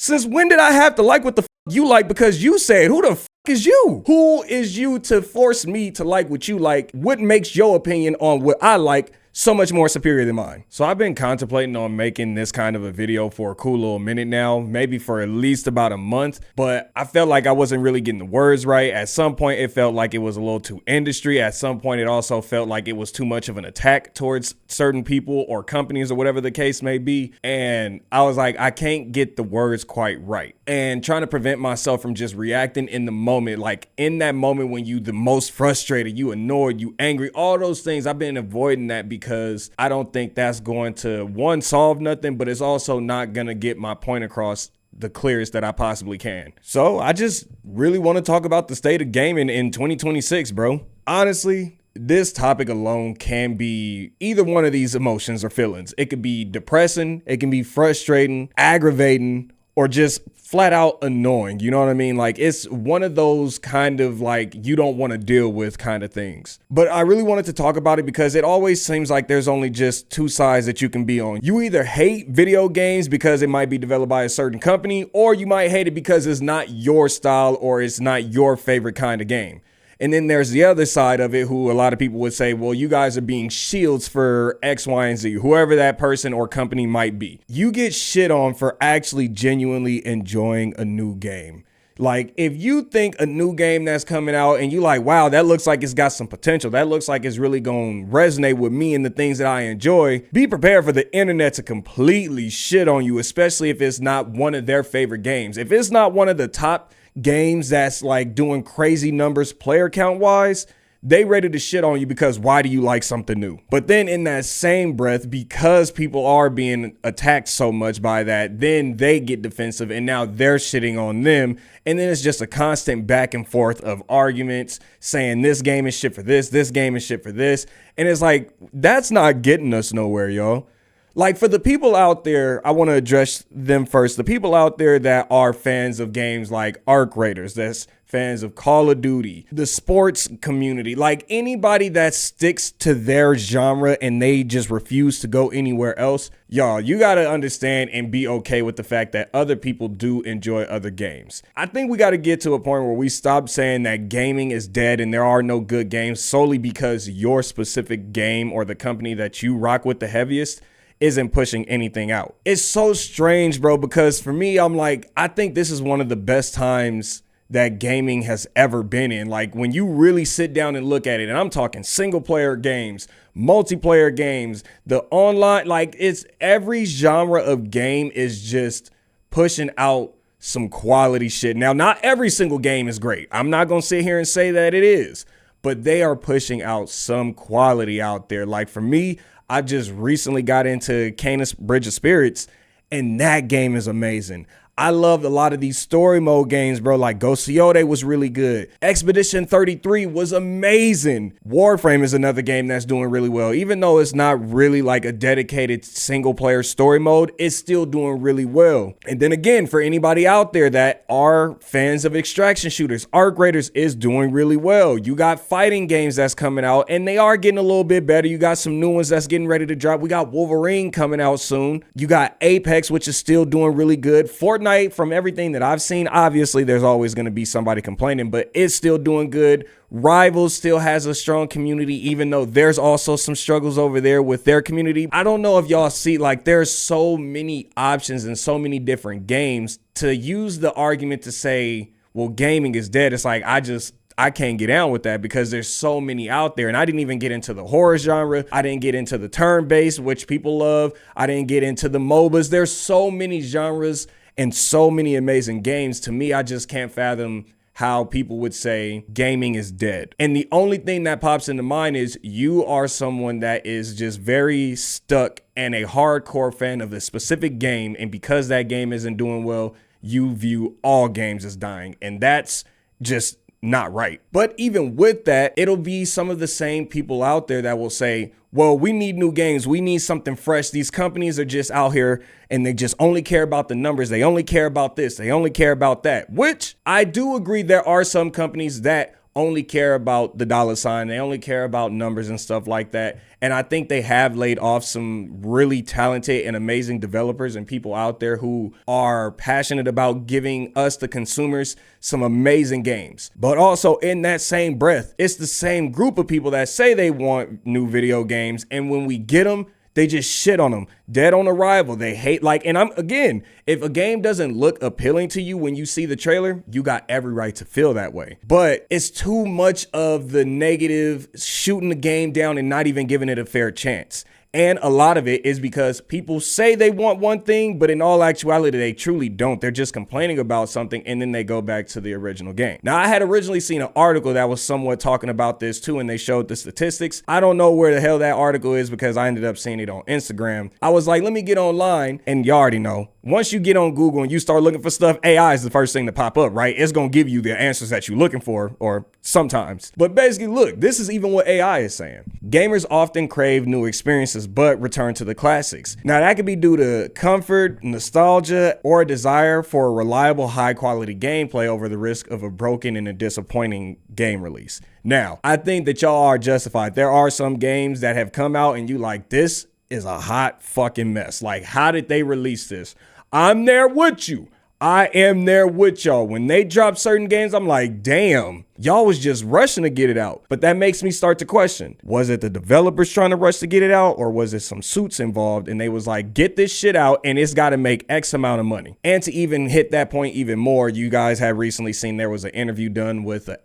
Since when did I have to like what the you like because you said? Who the is you? Who is you to force me to like what you like? What makes your opinion on what I like so much more superior than mine? So I've been contemplating on making this kind of a video for a cool little minute now, maybe for at least about a month, but I felt like I wasn't really getting the words right. At some point, it felt like it was a little too industry. At some point, it also felt like it was too much of an attack towards certain people or companies or whatever the case may be. And I was like, I can't get the words quite right. And trying to prevent myself from just reacting in the moment, like in that moment when you the most frustrated, you annoyed, you angry, all those things. I've been avoiding that because I don't think that's going to, one, solve nothing, but it's also not going to get my point across the clearest that I possibly can. So I just really want to talk about the state of gaming in 2026, bro. Honestly, this topic alone can be either one of these emotions or feelings. It could be depressing, it can be frustrating, aggravating, or just flat out annoying. You know what I mean? Like, it's one of those kind of like you don't want to deal with kind of things. But I really wanted to talk about it because it always seems like there's only just two sides that you can be on. You either hate video games because it might be developed by a certain company, or you might hate it because it's not your style or it's not your favorite kind of game. And then there's the other side of it, who a lot of people would say, well, you guys are being shields for X, Y, and Z, whoever that person or company might be. You get shit on for actually genuinely enjoying a new game. Like, if you think a new game that's coming out and you like, wow, that looks like it's got some potential, that looks like it's really going to resonate with me and the things that I enjoy, be prepared for the internet to completely shit on you, especially if it's not one of their favorite games. If it's not one of the top games that's like doing crazy numbers player count wise, they ready to shit on you because why do you like something new? But then in that same breath, because people are being attacked so much by that, then they get defensive and now they're shitting on them. And then it's just a constant back and forth of arguments saying this game is shit for this game is shit for this. And it's like, that's not getting us nowhere, y'all. Like, for the people out there, I want to address them first. The people out there that are fans of games like Arc Raiders, that's fans of Call of Duty, the sports community, like anybody that sticks to their genre and they just refuse to go anywhere else, y'all, you got to understand and be okay with the fact that other people do enjoy other games. I think we got to get to a point where we stop saying that gaming is dead and there are no good games solely because your specific game or the company that you rock with the heaviest isn't pushing anything out. It's so strange, bro, because for me, I'm like, I think this is one of the best times that gaming has ever been in. Like, when you really sit down and look at it, and I'm talking single player games, multiplayer games, the online, like, it's every genre of game is just pushing out some quality shit. Now, not every single game is great. I'm not going to sit here and say that it is, but they are pushing out some quality out there. Like, for me, I just recently got into Canis Bridge of Spirits, and that game is amazing. I loved a lot of these story mode games, bro. Like Ghost Coyote was really good. Expedition 33 was amazing. Warframe is another game that's doing really well. Even though it's not really like a dedicated single player story mode, it's still doing really well. And then again, for anybody out there that are fans of extraction shooters, Arc Raiders is doing really well. You got fighting games that's coming out and they are getting a little bit better. You got some new ones that's getting ready to drop. We got Wolverine coming out soon. You got Apex, which is still doing really good. Fortnite, from everything that I've seen, obviously there's always going to be somebody complaining, but it's still doing good. Rivals still has a strong community, even though there's also some struggles over there with their community. I don't know if y'all see, like, there's so many options and so many different games. To use the argument to say, well, gaming is dead, it's like, I can't get down with that because there's so many out there. And I didn't even get into the horror genre. I didn't get into the turn-based, which people love. I didn't get into the MOBAs. There's so many genres and so many amazing games. To me, I just can't fathom how people would say gaming is dead. And the only thing that pops into mind is you are someone that is just very stuck and a hardcore fan of a specific game. And because that game isn't doing well, you view all games as dying. And that's just not right. But even with that, it'll be some of the same people out there that will say, well, we need new games. We need something fresh. These companies are just out here and they just only care about the numbers. They only care about this. They only care about that, which I do agree there are some companies that only care about the dollar sign. They only care about numbers and stuff like that. And I think they have laid off some really talented and amazing developers and people out there who are passionate about giving us, the consumers, some amazing games. But also in that same breath, it's the same group of people that say they want new video games. And when we get them, they just shit on them, dead on arrival. They hate, and if a game doesn't look appealing to you when you see the trailer, you got every right to feel that way. But it's too much of the negative, shooting the game down and not even giving it a fair chance. And a lot of it is because people say they want one thing, but in all actuality, they truly don't. They're just complaining about something and then they go back to the original game. Now, I had originally seen an article that was somewhat talking about this too, and they showed the statistics. I don't know where the hell that article is because I ended up seeing it on Instagram. I was like, let me get online, and you already know. Once you get on Google and you start looking for stuff, AI is the first thing to pop up, right? It's going to give you the answers that you're looking for, or sometimes. But basically, look, this is even what AI is saying. Gamers often crave new experiences, but return to the classics. Now, that could be due to comfort, nostalgia, or a desire for a reliable, high-quality gameplay over the risk of a broken and a disappointing game release. Now, I think that y'all are justified. There are some games that have come out and you like, this is a hot fucking mess. Like, how did they release this? I'm there with you. I am there with y'all. When they drop certain games, I'm like, damn, y'all was just rushing to get it out. But that makes me start to question, was it the developers trying to rush to get it out, or was it some suits involved and they was like, get this shit out and it's got to make X amount of money? And to even hit that point even more, you guys have recently seen there was an interview done with an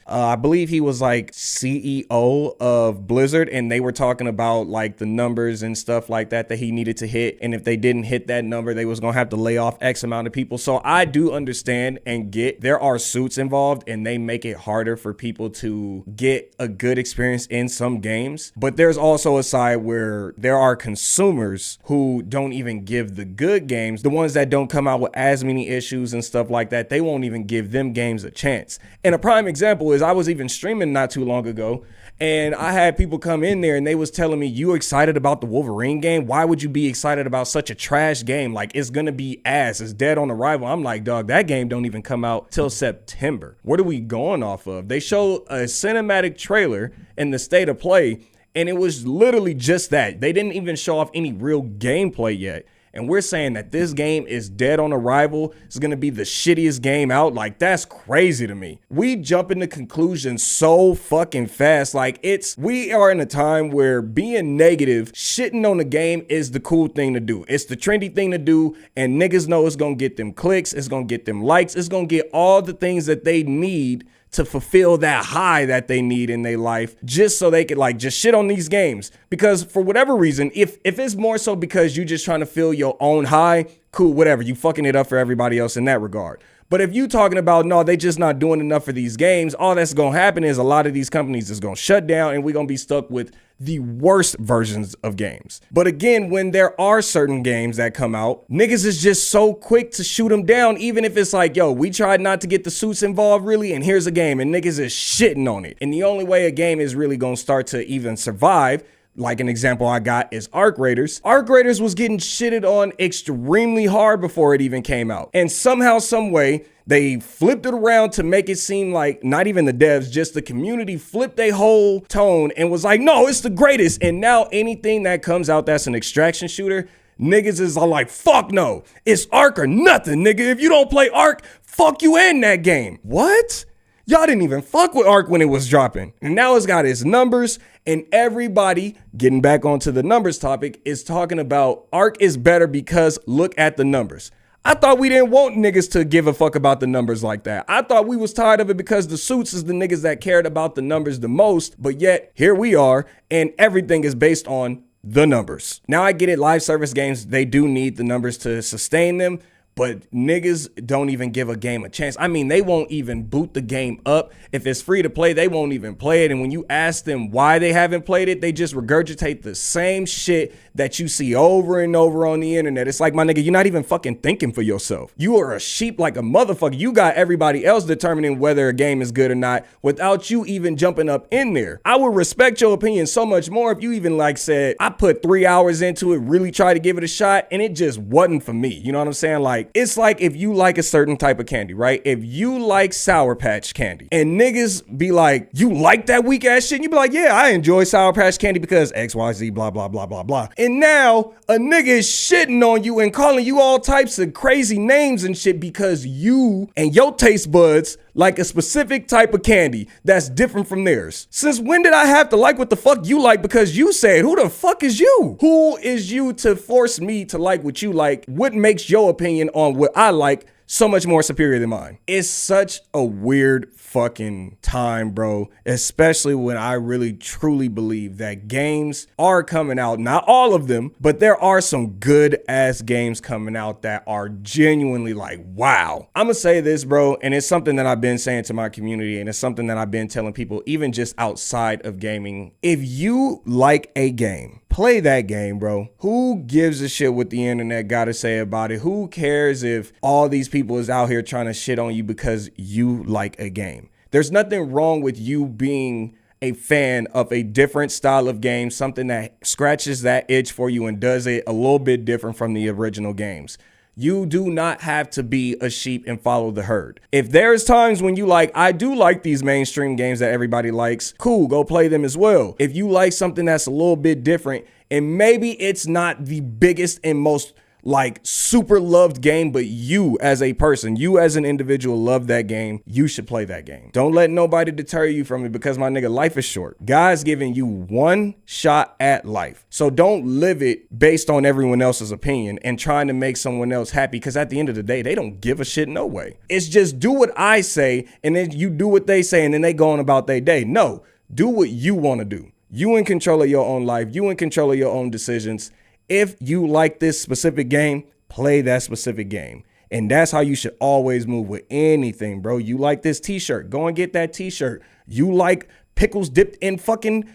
I believe he was like CEO of Blizzard, and they were talking about like the numbers and stuff like that he needed to hit. And if they didn't hit that number, they was going to have to lay off X amount of people. So I do understand and get there are suits involved and they make it harder for people to get a good experience in some games. But there's also a side where there are consumers who don't even give the good games, the ones that don't come out with as many issues and stuff like that, they won't even give them games a chance. And a prime example is I was even streaming not too long ago, and I had people come in there and they was telling me, you excited about the Wolverine game? Why would you be excited about such a trash game? Like, it's gonna be ass, it's dead on arrival. I'm like, dog, that game don't even come out till September. What are we going off of? They showed a cinematic trailer in the state of play, and it was literally just that. They didn't even show off any real gameplay yet. And we're saying that this game is dead on arrival. It's going to be the shittiest game out. Like, that's crazy to me. We jump into conclusions so fucking fast. Like, we are in a time where being negative, shitting on the game is the cool thing to do. It's the trendy thing to do. And niggas know it's going to get them clicks. It's going to get them likes. It's going to get all the things that they need to fulfill that high that they need in their life, just so they could like just shit on these games. Because for whatever reason, if it's more so because you just trying to feel your own high, cool, whatever, you fucking it up for everybody else in that regard. But if you talking about, no, they just not doing enough for these games, all that's going to happen is a lot of these companies is going to shut down and we're going to be stuck with the worst versions of games. But again, when there are certain games that come out, niggas is just so quick to shoot them down, even if it's like, yo, we tried not to get the suits involved really, and here's a game, and niggas is shitting on it. And the only way a game is really going to start to even survive, like an example I got is Arc Raiders. Arc Raiders was getting shitted on extremely hard before it even came out. And somehow, some way, they flipped it around to make it seem like not even the devs, just the community flipped their whole tone and was like, no, it's the greatest. And now anything that comes out that's an extraction shooter, niggas is all like, fuck no, it's Arc or nothing, nigga. If you don't play Arc, fuck you in that game. What? Y'all didn't even fuck with Arc when it was dropping. And now it's got its numbers, and everybody, getting back onto the numbers topic, is talking about Arc is better because look at the numbers. I thought we didn't want niggas to give a fuck about the numbers like that. I thought we was tired of it because the suits is the niggas that cared about the numbers the most, but yet here we are, and everything is based on the numbers. Now I get it, live service games, they do need the numbers to sustain them, but niggas don't even give a game a chance. I mean, they won't even boot the game up. If it's free to play, they won't even play it. And when you ask them why they haven't played it, they just regurgitate the same shit that you see over and over on the internet. It's like, my nigga, you're not even fucking thinking for yourself. You are a sheep like a motherfucker. You got everybody else determining whether a game is good or not without you even jumping up in there. I would respect your opinion so much more if you even like said, I put 3 hours into it, really tried to give it a shot, and it just wasn't for me. You know what I'm saying? Like, like, it's like if you like a certain type of candy, right? If you like Sour Patch candy and niggas be like, you like that weak ass shit? And you be like, yeah, I enjoy Sour Patch candy because XYZ, blah, blah, blah, blah, blah. And now a nigga is shitting on you and calling you all types of crazy names and shit because you and your taste buds like a specific type of candy that's different from theirs. Since when did I have to like what the fuck you like because you said? Who the fuck is you? Who is you to force me to like what you like? What makes your opinion on what I like so much more superior than mine? It's such a weird fucking time, bro, especially when I really truly believe that games are coming out, not all of them, but there are some good ass games coming out that are genuinely like, wow. I'm gonna say this, bro, and it's something that I've been saying to my community, and it's something that I've been telling people even just outside of gaming. If you like a game, play that game, bro. Who gives a shit what the internet got to say about it? Who cares if all these people is out here trying to shit on you because you like a game? There's nothing wrong with you being a fan of a different style of game, something that scratches that itch for you and does it a little bit different from the original games. You do not have to be a sheep and follow the herd. If there's times when you like, I do like these mainstream games that everybody likes, cool, go play them as well. If you like something that's a little bit different and maybe it's not the biggest and most like super loved game, but you as a person, you as an individual love that game, you should play that game. Don't let nobody deter you from it because my nigga, life is short. God's giving you one shot at life. So don't live it based on everyone else's opinion and trying to make someone else happy because at the end of the day, they don't give a shit no way. It's just do what I say and then you do what they say and then they go on about their day. No, do what you want to do. You in control of your own life. You in control of your own decisions. If you like this specific game, play that specific game. And that's how you should always move with anything, bro. You like this t-shirt, go and get that t-shirt. You like pickles dipped in fucking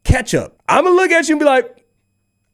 ketchup. I'm gonna look at you and be like,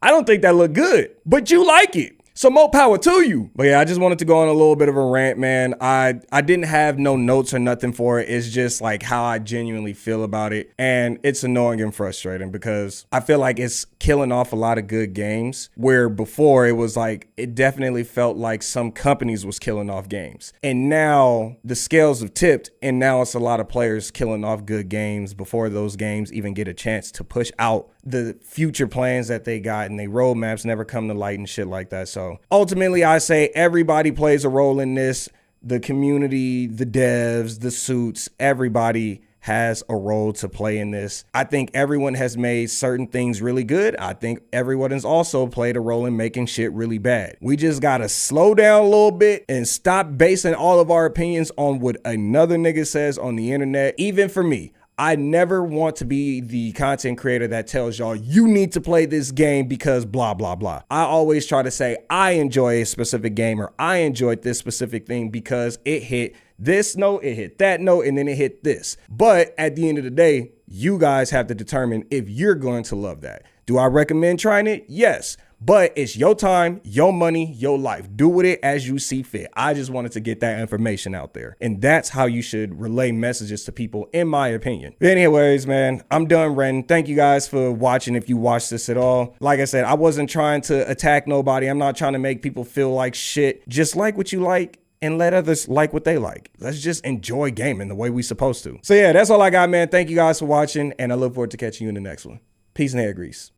I don't think that look good, but you like it. So more power to you. But yeah, I just wanted to go on a little bit of a rant, man. I didn't have no notes or nothing for it. It's just like how I genuinely feel about it. And it's annoying and frustrating because I feel like it's killing off a lot of good games where before it was like, it definitely felt like some companies was killing off games. And now the scales have tipped and now it's a lot of players killing off good games before those games even get a chance to push out the future plans that they got and their roadmaps never come to light and shit like that. So ultimately, I say everybody plays a role in this. The community, the devs, the suits, everybody has a role to play in this. I think everyone has made certain things really good. I think everyone has also played a role in making shit really bad. We just gotta slow down a little bit and stop basing all of our opinions on what another nigga says on the internet. Even for me, I never want to be the content creator that tells y'all you need to play this game because blah, blah, blah. I always try to say I enjoy a specific game or I enjoyed this specific thing because it hit this note, it hit that note, and then it hit this. But at the end of the day, you guys have to determine if you're going to love that. Do I recommend trying it? Yes. But it's your time, your money, your life. Do with it as you see fit. I just wanted to get that information out there. And that's how you should relay messages to people, in my opinion. But anyways, man, I'm done ranting. Thank you guys for watching if you watched this at all. Like I said, I wasn't trying to attack nobody. I'm not trying to make people feel like shit. Just like what you like and let others like what they like. Let's just enjoy gaming the way we supposed to. So yeah, that's all I got, man. Thank you guys for watching, and I look forward to catching you in the next one. Peace and hair grease.